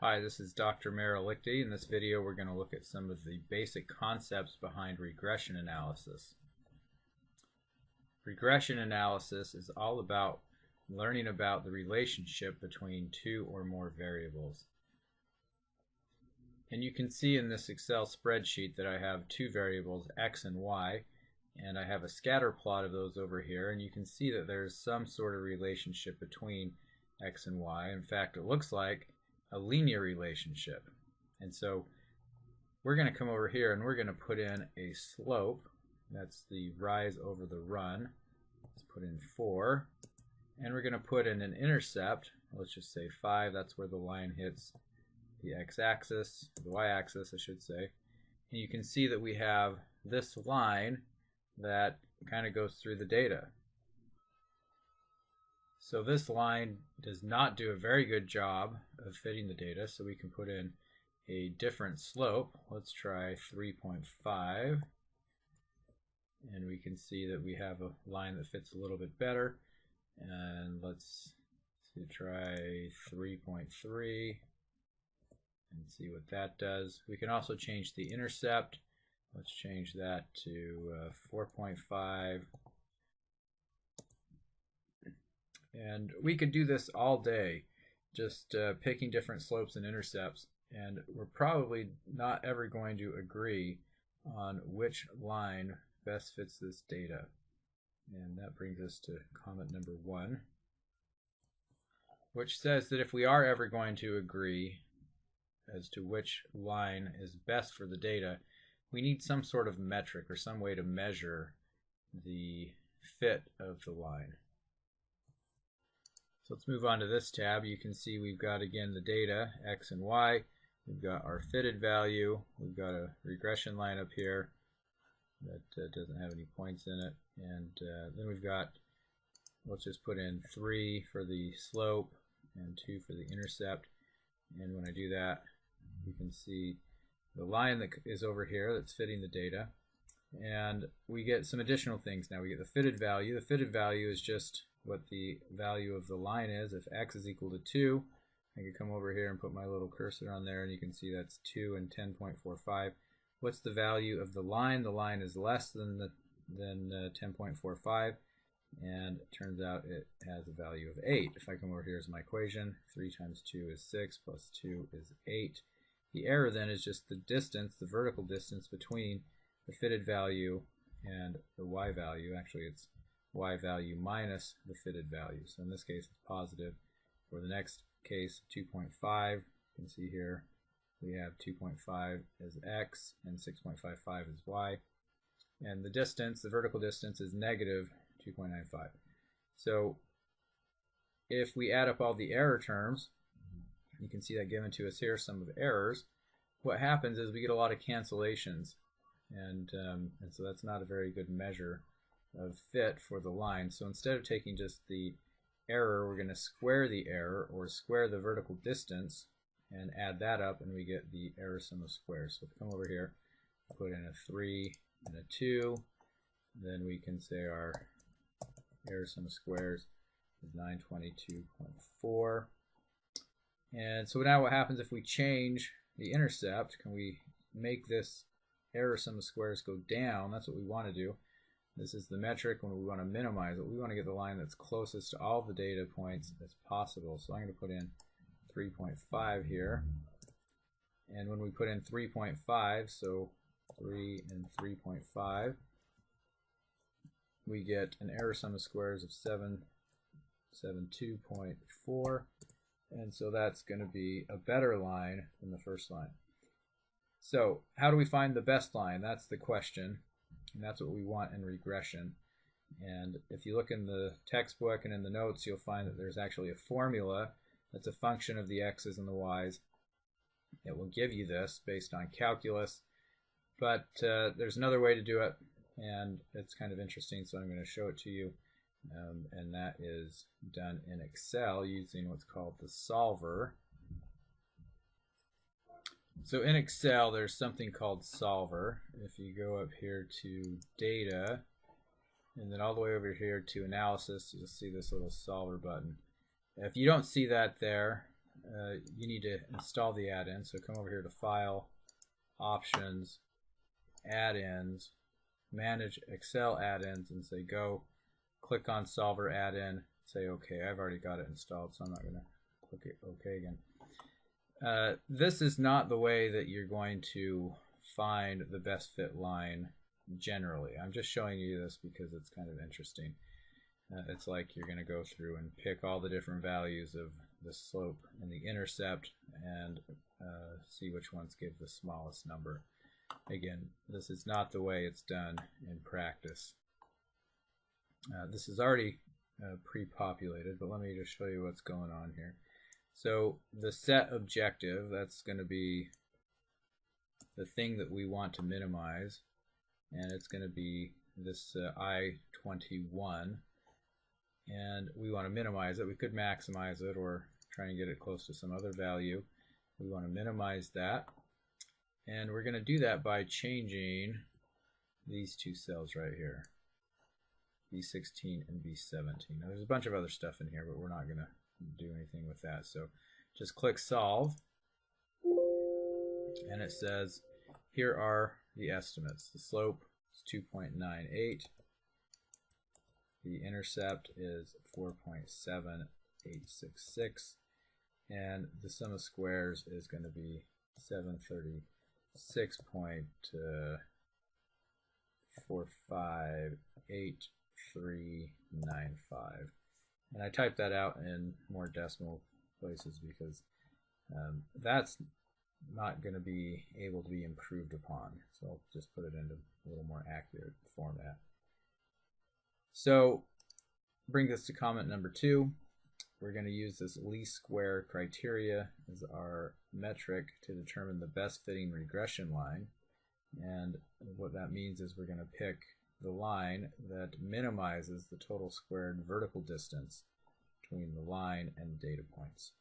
Hi, this is Dr. Merrill-Lichty. In this video we're going to look at some of the basic concepts behind regression analysis. Regression analysis is all about learning about the relationship between two or more variables. And you can see in this Excel spreadsheet that I have two variables, x and y, and I have a scatter plot of those over here, and you can see that there's some sort of relationship between x and y. In fact, it looks like a linear relationship. And so we're going to come over here and we're going to put in a slope. That's the rise over the run. Let's put in 4. And we're going to put in an intercept. Let's just say 5. That's where the line hits the x-axis, the y-axis I should say. And you can see that we have this line that kind of goes through the data. So this line does not do a very good job of fitting the data, so we can put in a different slope. Let's try 3.5, and we can see that we have a line that fits a little bit better. And let's try 3.3 and see what that does. We can also change the intercept. Let's change that to 4.5. And we could do this all day, just picking different slopes and intercepts, and we're probably not ever going to agree on which line best fits this data. And that brings us to comment number 1, which says that if we are ever going to agree as to which line is best for the data, we need some sort of metric or some way to measure the fit of the line. So let's move on to this tab. You can see we've got again the data, x and y. We've got our fitted value. We've got a regression line up here that doesn't have any points in it. And then we've got, let's just put in 3 for the slope and 2 for the intercept. And when I do that, you can see the line that is over here that's fitting the data. And we get some additional things now. We get the fitted value. The fitted value is just what the value of the line is. If x is equal to 2, I can come over here and put my little cursor on there, and you can see that's 2 and 10.45. What's the value of the line? The line is less than 10.45, and it turns out it has a value of 8. If I come over here as my equation, 3 times 2 is 6, plus 2 is 8. The error then is just the distance, the vertical distance between the fitted value and the y value. Actually, it's y value minus the fitted value. So in this case, it's positive. For the next case, 2.5, you can see here we have 2.5 as x and 6.55 as y. And the distance, the vertical distance, is negative 2.95. So if we add up all the error terms, you can see that given to us here, sum of errors, what happens is we get a lot of cancellations. And so that's not a very good measure of fit for the line. So instead of taking just the error, we're going to square the error, or square the vertical distance, and add that up, and we get the error sum of squares. So if we come over here, put in a 3 and a 2, then we can say our error sum of squares is 922.4. And so now what happens if we change the intercept? Can we make this error sum of squares go down? That's what we want to do. This is the metric when we want to minimize it. We want to get the line that's closest to all the data points as possible. So I'm going to put in 3.5 here. And when we put in 3.5, so 3 and 3.5, we get an error sum of squares of 772.4. And so that's going to be a better line than the first line. So how do we find the best line? That's the question. And that's what we want in regression. And if you look in the textbook and in the notes, you'll find that there's actually a formula that's a function of the x's and the y's. It will give you this based on calculus. But there's another way to do it, and it's kind of interesting, so I'm going to show it to you. And that is done in Excel using what's called the solver. So in Excel, there's something called solver. If you go up here to data, and then all the way over here to analysis, you'll see this little solver button. If you don't see that there, you need to install the add-in. So come over here to File, Options, Add-ins, Manage Excel Add-ins, and say Go. Click on Solver Add-in. Say OK. I've already got it installed, so I'm not going to click it OK again. This is not the way that you're going to find the best fit line generally. I'm just showing you this because it's kind of interesting. It's like you're going to go through and pick all the different values of the slope and the intercept and see which ones give the smallest number. Again, this is not the way it's done in practice. This is already pre-populated, but let me just show you what's going on here. So the set objective, that's going to be the thing that we want to minimize, and it's going to be this I-21, and we want to minimize it. We could maximize it or try and get it close to some other value. We want to minimize that, and we're going to do that by changing these two cells right here, B16 and B17. Now, there's a bunch of other stuff in here, but we're not going to do anything with that. So just click Solve, and it says here are the estimates. The slope is 2.98. The intercept is 4.7866, and the sum of squares is going to be 736.458395. And I typed that out in more decimal places because that's not going to be able to be improved upon. So I'll just put it into a little more accurate format. So bring this to comment number 2. We're going to use this least square criteria as our metric to determine the best fitting regression line. And what that means is we're going to pick the line that minimizes the total squared vertical distance between the line and data points.